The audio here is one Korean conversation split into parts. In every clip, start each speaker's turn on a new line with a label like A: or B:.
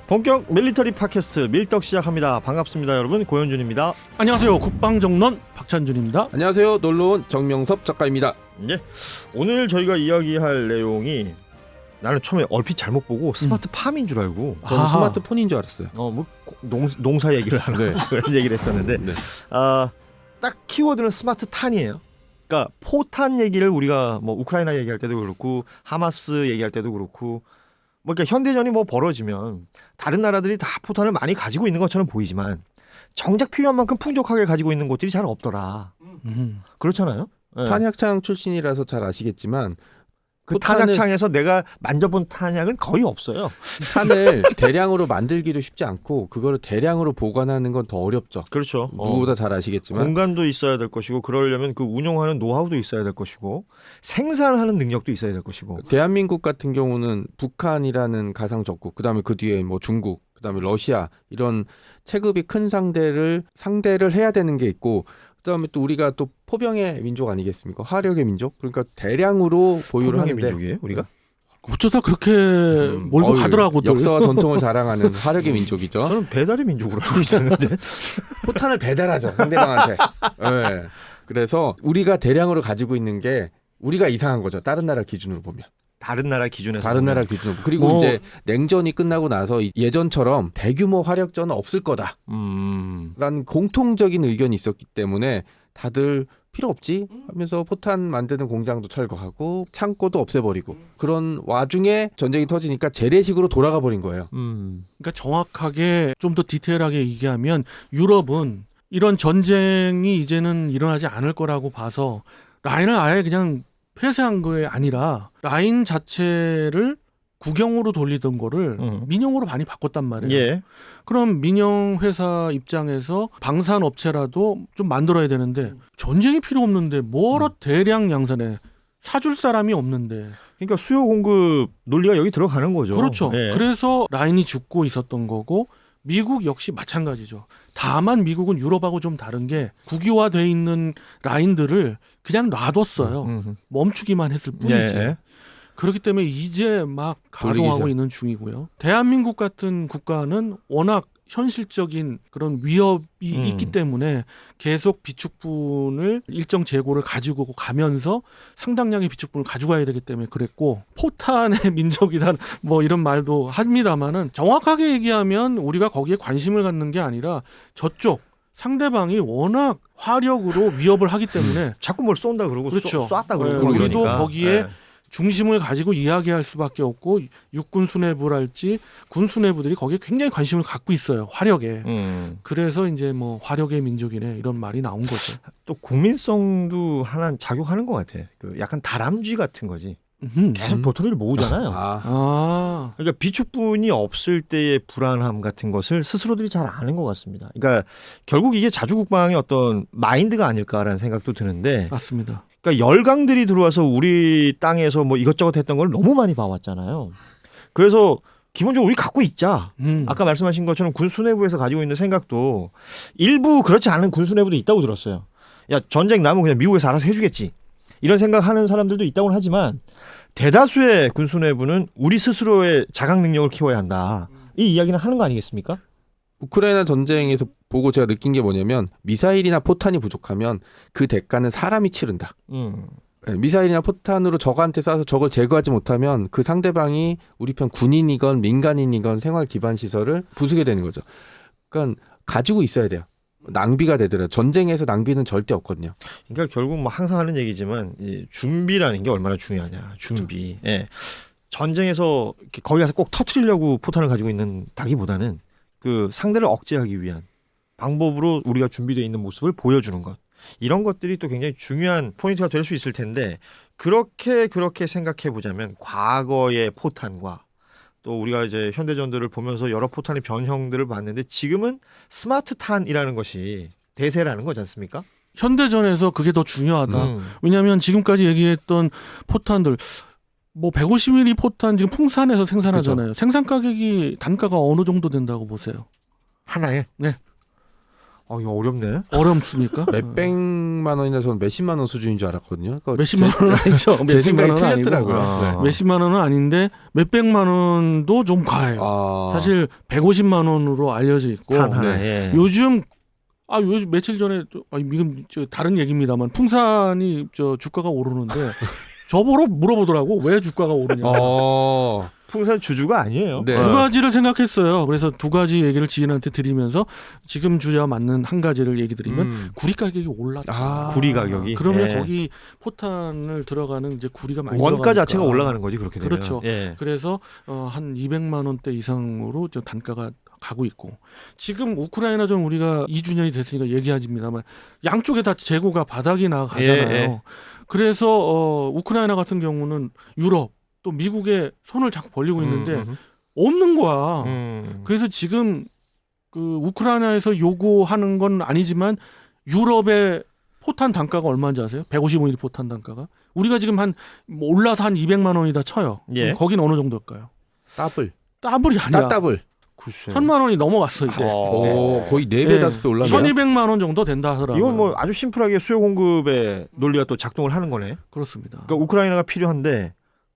A: 본격 밀리터리 팟캐스트 밀떡 시작합니다. 반갑습니다, 여러분. 고현준입니다.
B: 안녕하세요. 국방정론 박찬준입니다.
C: 안녕하세요. 놀러온 정명섭 작가입니다.
A: 예, 오늘 저희가 이야기할 내용이 나는 처음에 얼핏 잘못 보고 스마트팜인 줄 알고
C: 저는 스마트폰인 줄 알았어요.
A: 뭐 농사 얘기를 하나
C: 네.
A: 그런 얘기를 했었는데
C: 네.
A: 딱 키워드는 스마트탄이에요. 그러니까 포탄 얘기를 우리가 뭐 우크라이나 얘기할 때도 그렇고 하마스 얘기할 때도 그렇고 뭐 그러니까 현대전이 뭐 벌어지면 다른 나라들이 다 포탄을 많이 가지고 있는 것처럼 보이지만 정작 필요한 만큼 풍족하게 가지고 있는 곳들이 잘 없더라. 그렇잖아요. 네.
C: 탄약창 출신이라서 잘 아시겠지만
A: 그 탄약창에서 내가 만져본 탄약은 거의 없어요.
C: 탄을 대량으로 만들기도 쉽지 않고 그거를 대량으로 보관하는 건 더 어렵죠.
A: 그렇죠.
C: 누구보다 잘 아시겠지만
A: 공간도 있어야 될 것이고 그러려면 그 운용하는 노하우도 있어야 될 것이고 생산하는 능력도 있어야 될 것이고.
C: 대한민국 같은 경우는 북한이라는 가상 적국, 그다음에 그 뒤에 뭐 중국, 그다음에 러시아 이런 체급이 큰 상대를 해야 되는 게 있고, 그다음에 또 우리가 또 포병의 민족 아니겠습니까? 화력의 민족. 그러니까 대량으로 보유를 하는데
A: 민족이에요, 우리가?
B: 어쩌다 그렇게 몰고 가더라고들.
C: 역사와 전통을 자랑하는 화력의 민족이죠.
A: 저는 배달의 민족으로 알고 있었는데.
C: 포탄을 배달하죠, 상대방한테. 네. 그래서 우리가 대량으로 가지고 있는 게 우리가 이상한 거죠. 다른 나라 기준으로 보면.
A: 다른 나라 기준에서
C: 다른 나라 기준으로. 그리고 이제 냉전이 끝나고 나서 예전처럼 대규모 화력전은 없을 거다. 라는 공통적인 의견이 있었기 때문에 다들 필요 없지 하면서 포탄 만드는 공장도 철거하고 창고도 없애버리고 그런 와중에 전쟁이 터지니까 재래식으로 돌아가 버린 거예요.
B: 그러니까 정확하게 좀 더 디테일하게 얘기하면 유럽은 이런 전쟁이 이제는 일어나지 않을 거라고 봐서 라인을 아예 그냥 폐쇄한 게 아니라 라인 자체를 국영으로 돌리던 거를 민영으로 많이 바꿨단 말이에요.
A: 예.
B: 그럼 민영 회사 입장에서 방산 업체라도 좀 만들어야 되는데 전쟁이 필요 없는데 뭐로 대량 양산해 사줄 사람이 없는데.
A: 그러니까 수요 공급 논리가 여기 들어가는 거죠.
B: 그렇죠.
A: 예.
B: 그래서 라인이 죽고 있었던 거고 미국 역시 마찬가지죠. 다만 미국은 유럽하고 좀 다른 게 국유화돼 있는 라인들을 그냥 놔뒀어요. 멈추기만 했을 뿐이지.
A: 예.
B: 그렇기 때문에 이제 막 가동하고
C: 돌리기죠.
B: 있는 중이고요. 대한민국 같은 국가는 워낙 현실적인 그런 위협이 있기 때문에 계속 비축분을 일정 재고를 가지고 가면서 상당량의 비축분을 가져가야 되기 때문에 그랬고, 포탄의 민족이란 뭐 이런 말도 합니다만은 정확하게 얘기하면 우리가 거기에 관심을 갖는 게 아니라 저쪽 상대방이 워낙 화력으로 위협을 하기 때문에
A: 자꾸 뭘 쏜다 그러고
B: 그렇죠.
A: 쐈다 그러고
B: 네, 우리도
A: 그러니까.
B: 거기에
A: 예.
B: 중심을 가지고 이야기할 수밖에 없고 육군 수뇌부랄지 군 수뇌부들이 거기에 굉장히 관심을 갖고 있어요. 화력에. 그래서 이제 뭐 화력의 민족이네 이런 말이 나온 거죠.
A: 또 국민성도 하나 작용하는 것 같아. 그 약간 다람쥐 같은 거지. 계속 도토리를 모으잖아요. 그러니까 비축분이 없을 때의 불안함 같은 것을 스스로들이 잘 아는 것 같습니다. 그러니까 결국 이게 자주국방의 어떤 마인드가 아닐까라는 생각도 드는데.
B: 맞습니다.
A: 그러니까 열강들이 들어와서 우리 땅에서 뭐 이것저것 했던 걸 너무 많이 봐왔잖아요. 그래서 기본적으로 우리 갖고 있자. 아까 말씀하신 것처럼 군 수뇌부에서 가지고 있는 생각도 일부 그렇지 않은 군 수뇌부도 있다고 들었어요. 야, 전쟁 나면 그냥 미국에서 알아서 해주겠지. 이런 생각하는 사람들도 있다고는 하지만 대다수의 군 수뇌부는 우리 스스로의 자각 능력을 키워야 한다. 이 이야기는 하는 거 아니겠습니까?
C: 우크라이나 전쟁에서 보고 제가 느낀 게 뭐냐면 미사일이나 포탄이 부족하면 그 대가는 사람이 치른다. 미사일이나 포탄으로 적한테 쏴서 적을 제거하지 못하면 그 상대방이 우리 편 군인이건 민간인이건 생활 기반 시설을 부수게 되는 거죠. 그러니까 가지고 있어야 돼요. 낭비가 되더라도 전쟁에서 낭비는 절대 없거든요.
A: 그러니까 결국 뭐 항상 하는 얘기지만 이 준비라는 게 얼마나 중요하냐. 준비. 그렇죠. 예. 전쟁에서 거기 가서 꼭 터트리려고 포탄을 가지고 있는다기보다는 그 상대를 억제하기 위한 방법으로 우리가 준비되어 있는 모습을 보여주는 것. 이런 것들이 또 굉장히 중요한 포인트가 될 수 있을 텐데 그렇게 생각해 보자면 과거의 포탄과 또 우리가 이제 현대전들을 보면서 여러 포탄의 변형들을 봤는데 지금은 스마트탄이라는 것이 대세라는 거지 않습니까?
B: 현대전에서 그게 더 중요하다. 왜냐하면 지금까지 얘기했던 포탄들 뭐 150mm 포탄 지금 풍산에서 생산하잖아요. 그렇죠. 생산 가격이 단가가 어느 정도 된다고 보세요?
A: 하나에?
B: 네.
A: 이거 어렵네.
B: 어렵습니까?
C: 몇백만 원이나 저는 몇십만 원 수준인 줄 알았거든요. 그러니까
B: 몇십만 원은 아니죠.
C: 제
B: 몇십만
C: 생각이
B: 원은 아니고.
C: 틀렸더라고요. 네.
B: 몇십만 원은 아닌데 몇백만 원도 좀 과해요. 사실 150만 원으로 알려져 있고
A: 탄 하나에.
B: 요즘 며칠 전에 이건 다른 얘기입니다만 풍산이 주가가 오르는데 저보러 물어보더라고 왜 주가가 오르냐.
A: 풍산 주주가 아니에요.
C: 네.
B: 두 가지를 생각했어요. 그래서 두 가지 얘기를 지인한테 드리면서 지금 주제와 맞는 한 가지를 얘기 드리면 구리 가격이 올랐다.
A: 구리 가격이.
B: 그러면 거기 포탄을 들어가는 이제 구리가 많이
A: 원가
B: 들어가니까.
A: 자체가 올라가는 거지 그렇게 되면.
B: 그렇죠.
A: 예.
B: 그래서 한 200만 원대 이상으로 단가가 가고 있고 지금 우크라이나전 우리가 2주년이 됐으니까 얘기하지만 양쪽에 다 재고가 바닥이 나가잖아요.
A: 예.
B: 그래서 우크라이나 같은 경우는 유럽 또 미국에 손을 자꾸 벌리고 있는데 없는 거야. 그래서 지금 그 우크라이나에서 요구하는 건 아니지만 유럽의 포탄 단가가 얼마인지 아세요? 155mm 포탄 단가가 우리가 지금 올라서 한 200만 원이다 쳐요.
A: 예.
B: 거긴 어느 정도일까요? 더블이 아니야.
C: 따블.
A: 글쎄.
B: 1,000만 원이 넘어갔어 이제.
C: 거의 4배
B: 네.
C: 5배 올라가요.
B: 1,200만 원 정도 된다 하더라고요.
A: 이건 뭐 아주 심플하게 수요 공급의 논리가 또 작동을 하는 거네.
B: 그렇습니다.
A: 그러니까 우크라이나가 필요한데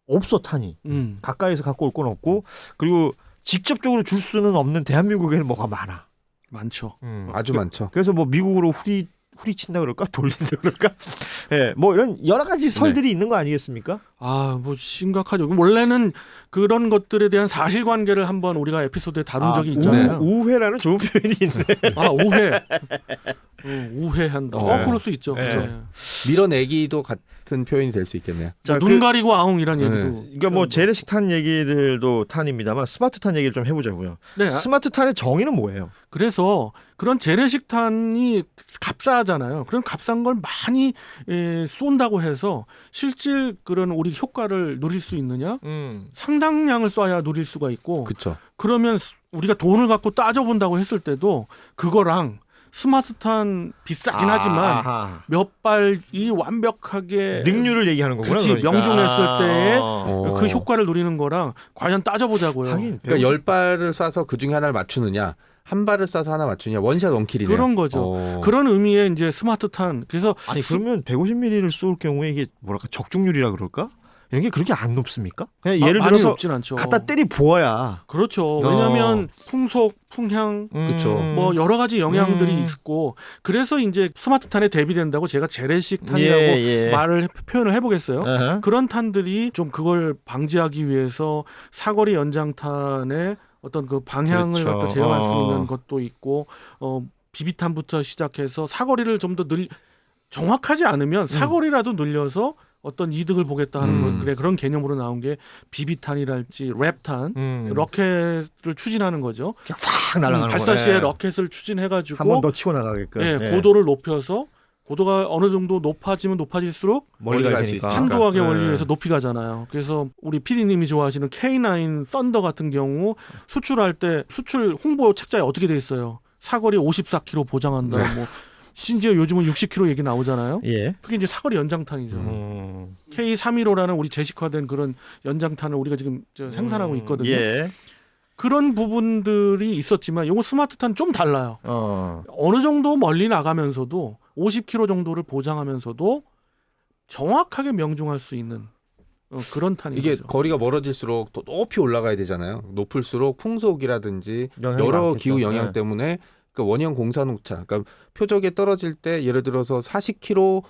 A: 없어 탄이. 가까이서 갖고 올 건 없고 그리고 직접적으로 줄 수는 없는 대한민국에는 뭐가 많아.
B: 많죠.
C: 아주 많죠.
A: 그래서 뭐 미국으로 후리친다 그럴까 돌린다 그럴까. 예, 뭐 이런 여러 가지 설들이 있는 거 아니겠습니까?
B: 뭐 심각하죠. 원래는 그런 것들에 대한 사실관계를 한번 우리가 에피소드에 다룬 적이 있잖아요.
A: 우회라는 좋은 표현이 있네.
B: 우회. 우회한다. 그럴 수 있죠.
A: 네.
B: 그렇죠.
C: 밀어내기도 같은 표현이 될 수 있겠네요.
A: 자,
B: 눈 가리고 아웅이란 얘기도.
A: 그러니까 뭐 재래식 탄 얘기들도 탄입니다만 스마트 탄 얘기를 좀 해보자고요.
B: 네.
A: 스마트 탄의 정의는 뭐예요?
B: 그래서 그런 재래식 탄이 값싸잖아요. 그런 값싼 걸 많이 쏜다고 해서 실질 그런 우리 효과를 누릴 수 있느냐? 상당량을 쏴야 누릴 수가 있고.
C: 그렇죠.
B: 그러면 우리가 돈을 갖고 따져본다고 했을 때도 그거랑 스마트탄 비싸긴 하지만 몇 발이 완벽하게
A: 능률을 얘기하는 거구나.
B: 그렇지,
A: 그러니까.
B: 명중했을 때의 그 효과를 누리는 거랑 과연 따져보자고요.
A: 하긴,
C: 그러니까 10발을 쏴서 그 중에 하나를 맞추느냐, 한 발을 쏴서 하나 맞추느냐, 원샷 원킬이네요.
B: 그런 거죠. 그런 의미의 이제 스마트탄. 그래서
A: 아니 그러면 150mm를 쏠 경우에 이게 뭐랄까 적중률이라 그럴까? 이런 게 그렇게 안 높습니까? 그냥 예를
B: 많이
A: 들어서
B: 높진 않죠.
A: 갖다 때리 부어야.
B: 그렇죠. 왜냐하면 풍속, 풍향,
C: 그렇죠.
B: 뭐 여러 가지 영향들이 있고 그래서 이제 스마트탄에 대비된다고 제가 재래식 탄이라고 표현을 해보겠어요. 그런 탄들이 좀 그걸 방지하기 위해서 사거리 연장탄의 어떤 그 방향을 갖다 제어할 수 있는 것도 있고 비비탄부터 시작해서 사거리를 좀 더 정확하지 않으면 사거리라도 늘려서 어떤 이득을 보겠다 하는 거 그런 개념으로 나온 게 비비탄이랄지 랩탄 로켓을 추진하는 거죠.
A: 확 날아가는
B: 발사 시에 로켓을 추진해가지고
A: 한 번 더 치고 나가게끔.
B: 고도를 높여서 고도가 어느 정도 높아지면 높아질수록
C: 멀리 갈 수 있으니까.
B: 산도학의 원리에서 높이 가잖아요. 그래서 우리 PD님이 좋아하시는 K9 썬더 같은 경우 수출할 때 수출 홍보 책자에 어떻게 돼 있어요? 사거리 54km 보장한다. 뭐 심지어 요즘은 60km 얘기 나오잖아요. 그게 이제 사거리 연장탄이죠. K315라는 우리 제식화된 그런 연장탄을 우리가 지금 생산하고 있거든요. 그런 부분들이 있었지만 이거 스마트탄 좀 달라요. 어느 정도 멀리 나가면서도 50km 정도를 보장하면서도 정확하게 명중할 수 있는 그런 탄이죠.
C: 이게 거리가 멀어질수록 또 높이 올라가야 되잖아요. 높을수록 풍속이라든지 여러
A: 많겠죠.
C: 기후 영향 때문에 그러니까 원형 공사농차, 그러니까 표적에 떨어질 때 예를 들어서 40km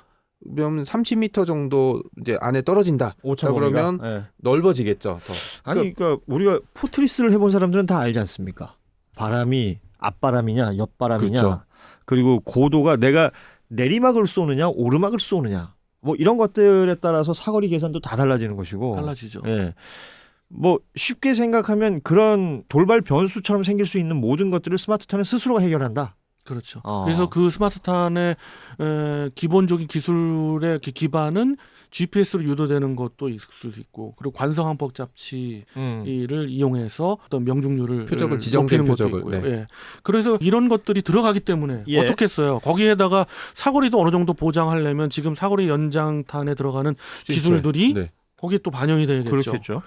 C: 면 30m 정도 이제 안에 떨어진다. 그러면 넓어지겠죠. 더.
A: 아니 그러니까 우리가 포트리스를 해본 사람들은 다 알지 않습니까? 바람이 앞바람이냐 옆바람이냐
C: 그렇죠.
A: 그리고 고도가 내가 내리막을 쏘느냐 오르막을 쏘느냐 뭐 이런 것들에 따라서 사거리 계산도 다 달라지는 것이고
B: 달라지죠.
A: 뭐 쉽게 생각하면 그런 돌발 변수처럼 생길 수 있는 모든 것들을 스마트탄은 스스로가 해결한다.
B: 그렇죠. 그래서 그 스마트탄의 기본적인 기술의 기반은 GPS로 유도되는 것도 있을 수 있고 그리고 관성항법 잡지를 이용해서 어떤 명중률을
C: 표적을 지정된
B: 높이는 것도 있고요. 그래서 이런 것들이 들어가기 때문에 어떻게 했어요? 거기에다가 사거리도 어느 정도 보장하려면 지금 사거리 연장탄에 들어가는 기술들이 거기에 또 반영이 되겠죠.
A: 그렇겠죠.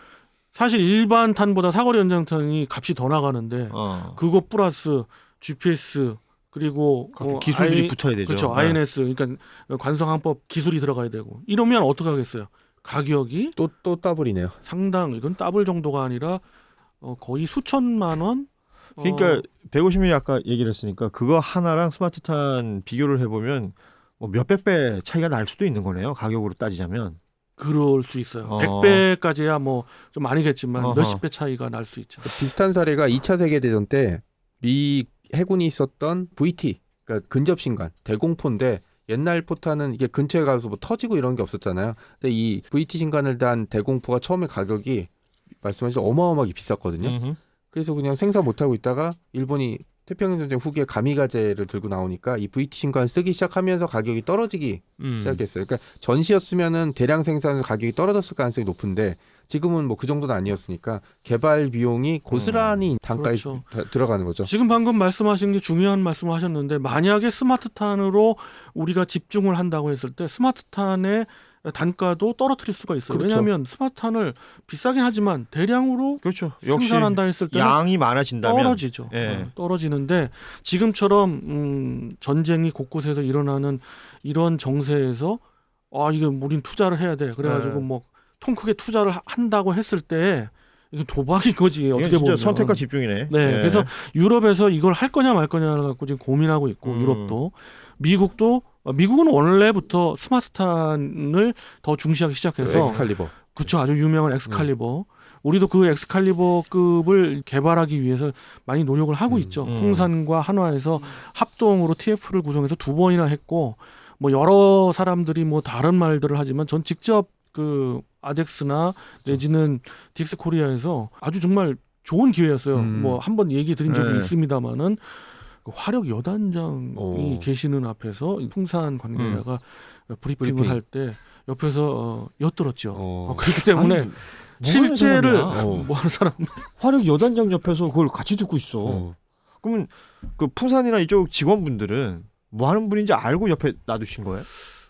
B: 사실 일반 탄보다 사거리 연장탄이 값이 더 나가는데 그거 플러스 GPS 그리고
A: 기술들이 붙어야 되죠.
B: 그렇죠.
A: 네.
B: INS 그러니까 관성항법 기술이 들어가야 되고 이러면 어떻게 하겠어요? 가격이
C: 또 더블이네요.
B: 상당 이건 더블 정도가 아니라 거의 수천만 원.
A: 그러니까 150mm 아까 얘기를 했으니까 그거 하나랑 스마트탄 비교를 해보면 뭐 몇백 배 차이가 날 수도 있는 거네요. 가격으로 따지자면.
B: 그럴 수 있어요.
A: 어.
B: 100배까지야 뭐 좀 아니겠지만
A: 어허.
B: 몇십 배 차이가 날 수 있죠.
C: 비슷한 사례가 2차 세계대전 때 미 해군이 있었던 VT, 그러니까 근접신관 대공포인데 옛날 포탄은 이게 근처에 가서 뭐 터지고 이런 게 없었잖아요. 근데 이 VT 신관을 단 대공포가 처음에 가격이 말씀하신 어마어마하게 비쌌거든요. 그래서 그냥 생산 못하고 있다가 일본이 태평양 전쟁 후기에 가미가제를 들고 나오니까 이 VT 신관 쓰기 시작하면서 가격이 떨어지기 시작했어요. 그러니까 전시였으면은 대량 생산에서 가격이 떨어졌을 가능성이 높은데 지금은 뭐 그 정도는 아니었으니까 개발 비용이 고스란히 단가에
B: 그렇죠.
C: 들어가는 거죠.
B: 지금 방금 말씀하신 게 중요한 말씀을 하셨는데 만약에 스마트탄으로 우리가 집중을 한다고 했을 때 스마트탄의 단가도 떨어뜨릴 수가 있어요.
C: 그렇죠.
B: 왜냐하면 스마트탄을 비싸긴 하지만 대량으로
A: 그렇죠. 역시
B: 생산한다 했을 때는
A: 양이 많아진다면
B: 떨어지죠.
A: 예.
B: 떨어지는데 지금처럼 전쟁이 곳곳에서 일어나는 이런 정세에서 이게 우린 투자를 해야 돼. 그래가지고
A: 네.
B: 뭐 통 크게 투자를 한다고 했을 때 이게 도박인 거지.
A: 이건
B: 어떻게
A: 진짜
B: 보면
A: 선택과 집중이네.
B: 네,
A: 예.
B: 그래서 유럽에서 이걸 할 거냐 말 거냐를 갖고 지금 고민하고 있고 유럽도 미국은 원래부터 스마트탄을 더 중시하기 시작해서
C: 엑스칼리버.
B: 그렇죠. 아주 유명한 엑스칼리버. 우리도 그 엑스칼리버급을 개발하기 위해서 많이 노력을 하고 있죠. 풍산과 한화에서 합동으로 TF를 구성해서 2번이나 했고 뭐 여러 사람들이 뭐 다른 말들을 하지만 전 직접 그 아덱스나 내지는 DX 코리아에서 아주 정말 좋은 기회였어요. 뭐 한번 얘기 드린 적이
A: 네.
B: 있습니다만은 그 화력 여단장이 계시는 앞에서 풍산 관계자가 브리핑을
C: 브리핑.
B: 할 때 옆에서 엿들었죠.
C: 어.
B: 그렇기 때문에
A: 아니,
B: 실제를
A: 뭐 하는 사람이야?
B: 뭐 하는 사람
A: 화력 여단장 옆에서 그걸 같이 듣고 있어. 그러면 그 풍산이나 이쪽 직원분들은 뭐 하는 분인지 알고 옆에 놔두신 거예요?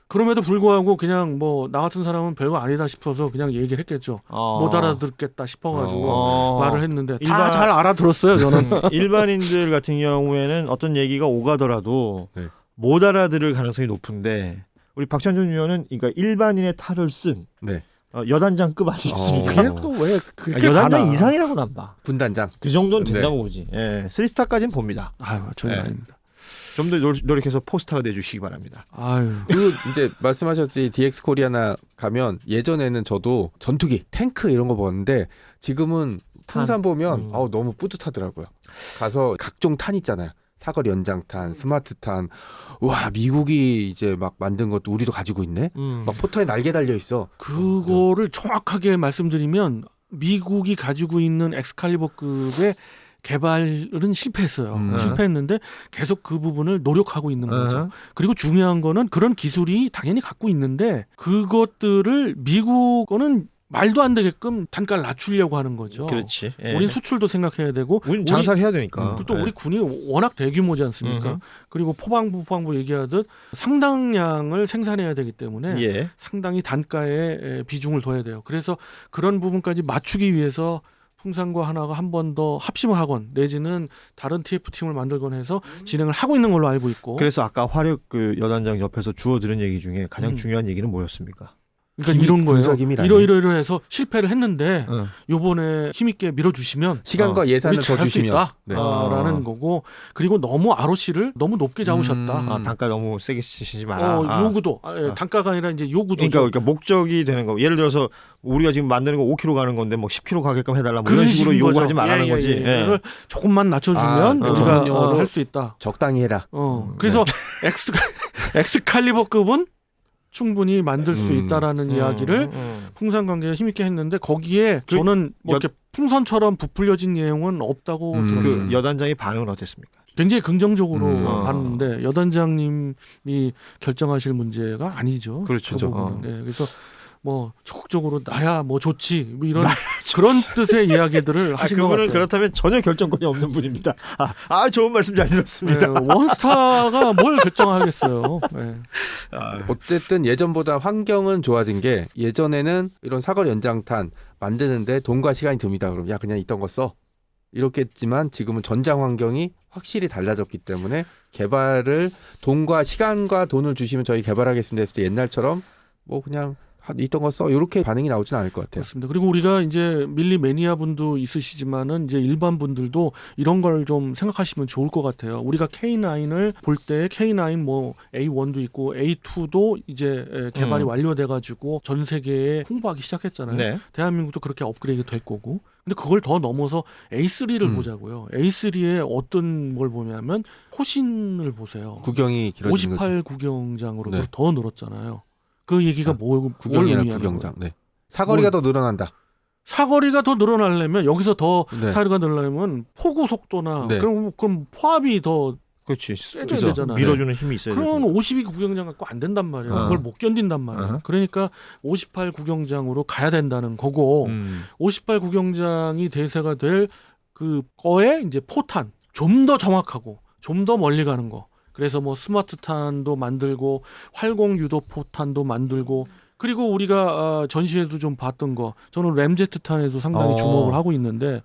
B: 그럼에도 불구하고 그냥 뭐 나 같은 사람은 별거 아니다 싶어서 그냥 얘기를 했겠죠. 못 알아듣겠다 싶어가지고 말을 했는데 다 잘 알아들었어요. 저는
A: 일반인들 같은 경우에는 어떤 얘기가 오가더라도
C: 네.
A: 못 알아들을 가능성이 높은데 우리 박찬준 위원은 그러니까 일반인의 탈을 쓴
C: 네.
A: 여단장급 아니겠습니까?
C: 그게 또왜 그렇게
A: 여단장
C: 가나?
A: 이상이라고 난 봐.
C: 분단장.
A: 그 정도는
C: 네.
A: 된다고 보지. 예, 3스타까지는 봅니다.
B: 전혀
A: 네.
B: 아닙니다.
A: 좀 더 노력해서 포스타가 내주시기 바랍니다.
B: 아유.
C: 그 이제 말씀하셨지 DX 코리아나 가면 예전에는 저도 전투기, 탱크 이런 거 봤는데 지금은 풍산 보면 너무 뿌듯하더라고요. 가서 각종 탄 있잖아요. 사거리 연장탄, 스마트탄. 와 미국이 이제 막 만든 것도 우리도 가지고 있네. 막 포터에 날개 달려 있어.
B: 그거를 정확하게 말씀드리면 미국이 가지고 있는 엑스칼리버급의 개발은 실패했어요. 실패했는데 계속 그 부분을 노력하고 있는 거죠. 그리고 중요한 거는 그런 기술이 당연히 갖고 있는데 그것들을 미국 거는 말도 안 되게끔 단가를 낮추려고 하는 거죠.
A: 그렇지. 예.
B: 우린 수출도 생각해야 되고
A: 우린 장사를 해야 되니까.
B: 또 우리 군이 워낙 대규모지 않습니까? 그리고 포방부 얘기하듯 상당량을 생산해야 되기 때문에
A: 예.
B: 상당히 단가에 비중을 둬야 돼요. 그래서 그런 부분까지 맞추기 위해서 풍산과 하나가 한 번 더 합심을 하건 내지는 다른 TF팀을 만들건 해서 진행을 하고 있는 걸로 알고 있고.
A: 그래서 아까 화력 그 여단장 옆에서 주워 들은 얘기 중에 가장 중요한 얘기는 뭐였습니까?
B: 그러니까 이런 거예요.
C: 군사기밀 아니에요?
B: 이러해서 실패를 했는데 요번에 힘있게 밀어주시면
C: 시간과 예산을
B: 우리
C: 더
B: 잘할 수
C: 주시면.
B: 있다.
C: 네.
B: 라는 거고 그리고 너무 ROC를 너무 높게 잡으셨다.
A: 단가 너무 세게 치시지 마라.
B: 요구도 단가가 아니라 이제 요구도
A: 그러니까 목적이 되는 거. 예를 들어서 우리가 지금 만드는 거 5kg 가는 건데 뭐 10kg 가게끔 해달라. 뭐 이런 식으로 요구하지 말라는 거지. 예.
B: 이걸 조금만 낮춰주면 우리가
C: 전문 용어로
B: 할 수 있다.
C: 적당히 해라.
B: 그래서 엑스칼리버급은 충분히 만들 수 있다라는 이야기를 풍산 관계에 힘있게 했는데 거기에 저는 뭐 이렇게 풍선처럼 부풀려진 내용은 없다고 들었어요.
A: 그 여단장의 반응은 어땠습니까?
B: 굉장히 긍정적으로 봤는데 여단장님이 결정하실 문제가 아니죠.
A: 그렇죠.
B: 그 부분은. 네, 그래서 뭐 적극적으로 나야 뭐 좋지 뭐 이런 그런 뜻의 이야기들을 하신 것
A: 그분은
B: 같아요.
A: 그렇다면 전혀 결정권이 없는 분입니다. 좋은 말씀 잘 들었습니다.
B: 네, 원스타가 뭘 결정하겠어요. 네.
C: 어쨌든 예전보다 환경은 좋아진 게 예전에는 이런 사거리 연장탄 만드는데 돈과 시간이 듭니다. 그럼 야 그냥 있던 거 써. 이렇게 했지만 지금은 전장 환경이 확실히 달라졌기 때문에 개발을 돈과 시간과 돈을 주시면 저희 개발하겠습니다 했을 때 옛날처럼 뭐 그냥 있던 거 써 이렇게 반응이 나오진 않을 것 같아요.
B: 그렇습니다. 그리고 우리가 이제 밀리 매니아 분도 있으시지만은 이제 일반 분들도 이런 걸 좀 생각하시면 좋을 것 같아요. 우리가 K9을 볼 때 K9 뭐 A1도 있고 A2도 이제 개발이 완료돼가지고 전 세계에 홍보하기 시작했잖아요.
A: 네.
B: 대한민국도 그렇게 업그레이드 될 거고. 근데 그걸 더 넘어서 A3를 보자고요. A3에 어떤 걸 보냐면 호신을 보세요.
C: 구경이 길어진
B: 58
C: 거죠.
B: 구경장으로
C: 네.
B: 더 늘었잖아요. 그 얘기가 뭘
C: 구경이나
B: 의미하는
C: 구경장.
B: 거예요?
C: 네. 사거리가 더 늘어난다.
B: 사거리가 더 늘어나려면 여기서 더
C: 네.
B: 사거리가 늘어나려면 포구 속도나
C: 네.
B: 그럼 포압이 더
A: 그렇지.
B: 세져야
C: 그죠.
B: 되잖아요.
A: 밀어주는 힘이 있어야
B: 그럼
A: 되죠.
B: 52 구경장 갖고 안 된단 말이에요.
A: 어.
B: 그걸 못 견딘단 말이에요.
A: 어허.
B: 그러니까 58 구경장으로 가야 된다는 거고 58 구경장이 대세가 될 그 거에 이제 포탄 좀 더 정확하고 좀 더 멀리 가는 거. 그래서 뭐 스마트탄도 만들고 활공 유도 포탄도 만들고 그리고 우리가 전시회도 좀 봤던 거 저는 램제트탄에도 상당히 주목을 하고 있는데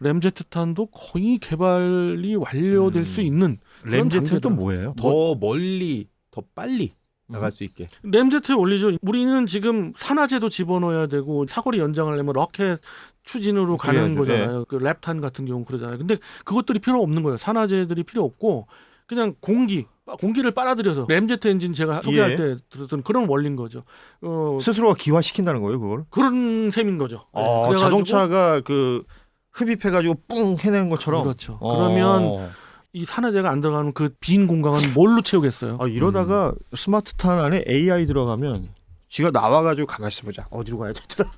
B: 램제트탄도 거의 개발이 완료될 수 있는 그런
A: 램제트는 또
B: 단계더라고요.
A: 뭐예요?
C: 더 멀리, 더 빨리 나갈 수 있게.
B: 램제트에 올리죠. 우리는 지금 산화제도 집어넣어야 되고 사거리 연장하려면 로켓 추진으로 가는
A: 그래야죠.
B: 거잖아요. 그 랩탄 같은 경우 그러잖아요. 근데 그것들이 필요 없는 거예요. 산화제들이 필요 없고 그냥 공기를 빨아들여서 램제트 엔진 제가 소개할 때 들었던 그런 원리인 거죠.
A: 스스로가 기화시킨다는 거예요, 그걸?
B: 그런 셈인 거죠. 네. 그래가지고
A: 자동차가 그 흡입해가지고 뿡 해내는 것처럼.
B: 그렇죠. 그러면 이 산화제가 안 들어가는 그 빈 공간은 뭘로 채우겠어요?
A: 이러다가 스마트탄 안에 AI 들어가면 지가 나와가지고 가만히 있어보자. 어디로 가야 되더라.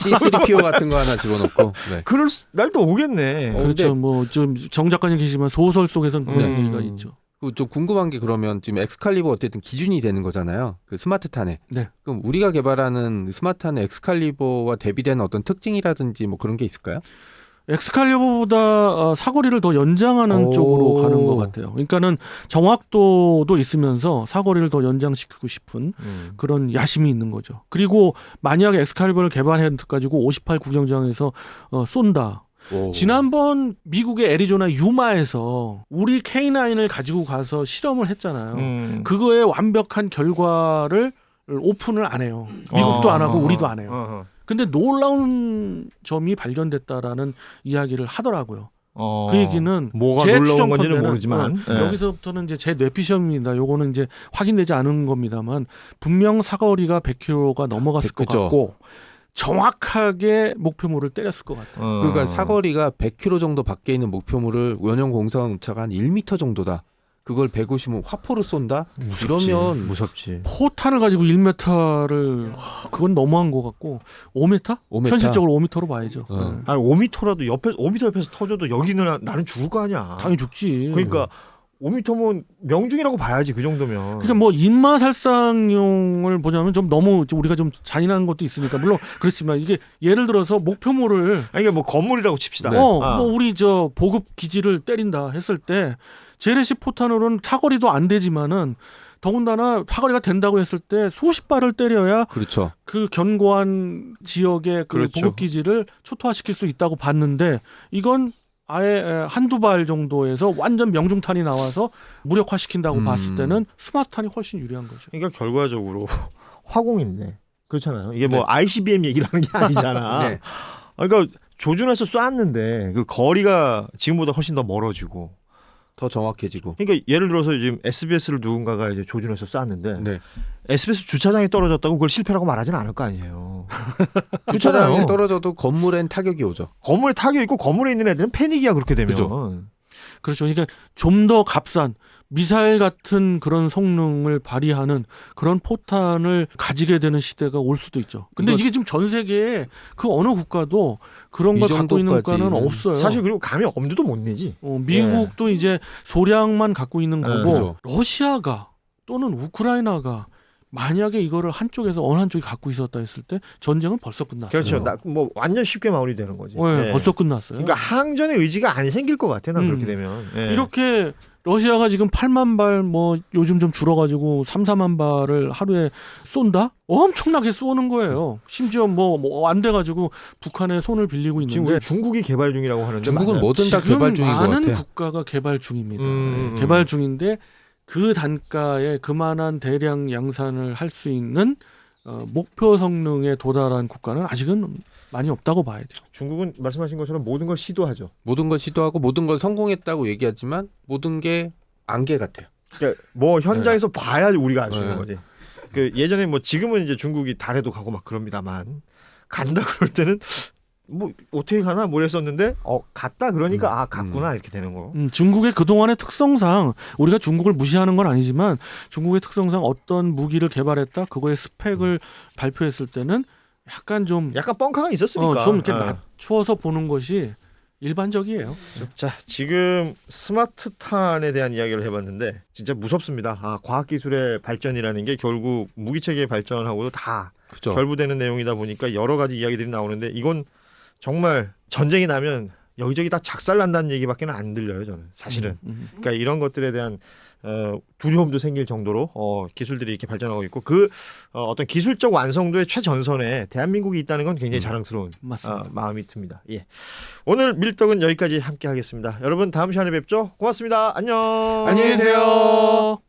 C: C3PO 같은 거 하나 집어넣고. 네.
A: 그럴 날도 오겠네.
B: 그렇죠. 뭐 좀 정 작가님 계시지만 소설 속에서는 그런
A: 네.
B: 얘기가 있죠.
C: 좀 궁금한 게 그러면 지금 엑스칼리버 어쨌든 기준이 되는 거잖아요. 그 스마트탄에.
B: 네.
C: 그럼 우리가 개발하는 스마트탄의 엑스칼리버와 대비되는 어떤 특징이라든지 뭐 그런 게 있을까요?
B: 엑스칼리버보다 사거리를 더 연장하는 쪽으로 가는 것 같아요. 그러니까는 정확도도 있으면서 사거리를 더 연장시키고 싶은 그런 야심이 있는 거죠. 그리고 만약에 엑스칼리버를 개발해 가지고 58 구경장에서 쏜다.
C: 오.
B: 지난번 미국의 애리조나 유마에서 우리 K9을 가지고 가서 실험을 했잖아요. 그거의 완벽한 결과를 오픈을 안 해요. 미국도 안 하고 우리도 안 해요. 근데 놀라운 점이 발견됐다라는 이야기를 하더라고요.
A: 그
B: 그 얘기는
A: 뭐가
B: 제
A: 놀라운 건지는
B: 추정컨대는
A: 모르지만
B: 여기서부터는 이제 제 뇌피셜입니다. 요거는 이제 확인되지 않은 겁니다만 분명 사거리가 100km가 넘어갔을 것
C: 그죠.
B: 같고 정확하게 목표물을 때렸을 것 같아요.
C: 그러니까 사거리가 100km 정도 밖에 있는 목표물을 원형 공사한 오차가 한 1m 정도다. 그걸 150은 화포로 쏜다? 이러면
A: 무섭지.
B: 포탄을 가지고 1m를 그건 너무한 것 같고 5m?
C: 5m?
B: 현실적으로 5m로 봐야죠.
C: 어.
B: 네.
A: 아니 5m라도 5m 옆에서 터져도 여기는 나는 죽을 거 아니야.
B: 당연히 죽지.
A: 그러니까 5m면 명중이라고 봐야지 그 정도면.
B: 그러니까 뭐 인마살상용을 보자면 좀 너무 우리가 좀 잔인한 것도 있으니까 물론 그렇지만 이게 예를 들어서 목표물을
A: 아니 이게 뭐 건물이라고 칩시다.
C: 네.
B: 뭐 우리 저 보급 기지를 때린다 했을 때 재래식 포탄으로는 사거리도 안 되지만은 더군다나 사거리가 된다고 했을 때 수십 발을 때려야
C: 그렇죠.
B: 그 견고한 지역의 그
A: 그렇죠.
B: 보급 기지를 초토화시킬 수 있다고 봤는데 이건 아예 한두 발 정도에서 완전 명중탄이 나와서 무력화시킨다고 봤을 때는 스마트탄이 훨씬 유리한 거죠.
A: 그러니까 결과적으로 화공인데 그렇잖아요. 이게 뭐
C: 네.
A: ICBM 얘기를 하는 게 아니잖아.
C: 네.
A: 그러니까 조준해서 쐈는데 그 거리가 지금보다 훨씬 더 멀어지고.
C: 더 정확해지고.
A: 그러니까 예를 들어서 지금 SBS를 누군가가 이제 조준해서 쐈는데
C: 네.
A: SBS 주차장에 떨어졌다고 그걸 실패라고 말하지는 않을 거 아니에요.
C: 주차장에 떨어져도 건물엔 타격이 오죠.
A: 건물에 타격 있고 건물에 있는 애들은 패닉이야 그렇게 되면.
C: 그죠.
B: 그렇죠. 그러니까 좀 더 값싼 미사일 같은 그런 성능을 발휘하는 그런 포탄을 가지게 되는 시대가 올 수도 있죠. 근데 이게 지금 전 세계에 그 어느 국가도 그런 걸 갖고 있는 국가는 없어요.
A: 사실 그리고 감히 엄두도 못 내지.
B: 미국도 이제 소량만 갖고 있는 거고
C: 그죠.
B: 러시아가 또는 우크라이나가 만약에 이거를 한쪽에서 어느 한쪽이 갖고 있었다 했을 때 전쟁은 벌써 끝났어요.
A: 그렇죠. 뭐 완전 쉽게 마무리되는 거지.
B: 네, 벌써 끝났어요.
A: 그러니까 항전의 의지가 안 생길 것 같아. 난 그렇게 되면.
B: 이렇게 러시아가 지금 8만 발 뭐 요즘 좀 줄어가지고 3, 4만 발을 하루에 쏜다? 엄청나게 쏘는 거예요. 심지어 뭐 안 돼가지고 북한에 손을 빌리고
A: 지금
B: 있는데
A: 우리 중국이 개발 중이라고 하는데
C: 중국은
A: 맞아요?
C: 뭐든 다
B: 지금
C: 개발 중인 것
B: 많은
C: 같아요.
B: 국가가 개발 중입니다.
A: 음.
B: 개발 중인데 그 단가에 그만한 대량 양산을 할 수 있는 목표 성능에 도달한 국가는 아직은 많이 없다고 봐야 돼요.
A: 중국은 말씀하신 것처럼 모든 걸 시도하죠.
C: 모든 걸 시도하고 모든 걸 성공했다고 얘기하지만 모든 게 안개 같아요.
A: 그러니까 뭐 현장에서 봐야 우리가 알 수 있는
C: 네.
A: 거지. 그 예전에 뭐 지금은 이제 중국이 달에도 가고 막 그럽니다만 간다 그럴 때는 뭐 어떻게 가나 뭘 했었는데 갔다 그러니까 갔구나 이렇게 되는 거.
B: 중국의 그동안의 특성상 우리가 중국을 무시하는 건 아니지만 중국의 특성상 어떤 무기를 개발했다 그거의 스펙을 발표했을 때는 약간 좀
A: 약간 뻥카가 있었으니까.
B: 좀 이렇게 낮추어서 보는 것이 일반적이에요.
A: 자, 지금 스마트탄에 대한 이야기를 해봤는데 진짜 무섭습니다. 과학기술의 발전이라는 게 결국 무기체계의 발전하고도 다
C: 그죠?
A: 결부되는 내용이다 보니까 여러 가지 이야기들이 나오는데 이건 정말 전쟁이 나면 여기저기 다 작살난다는 얘기밖에 안 들려요, 저는 사실은. 그러니까 이런 것들에 대한 두려움도 생길 정도로 기술들이 이렇게 발전하고 있고 어떤 기술적 완성도의 최전선에 대한민국이 있다는 건 굉장히 자랑스러운
B: 맞습니다.
A: 마음이 듭니다. 예. 오늘 밀떡은 여기까지 함께 하겠습니다. 여러분 다음 시간에 뵙죠. 고맙습니다. 안녕.
C: 안녕히 계세요.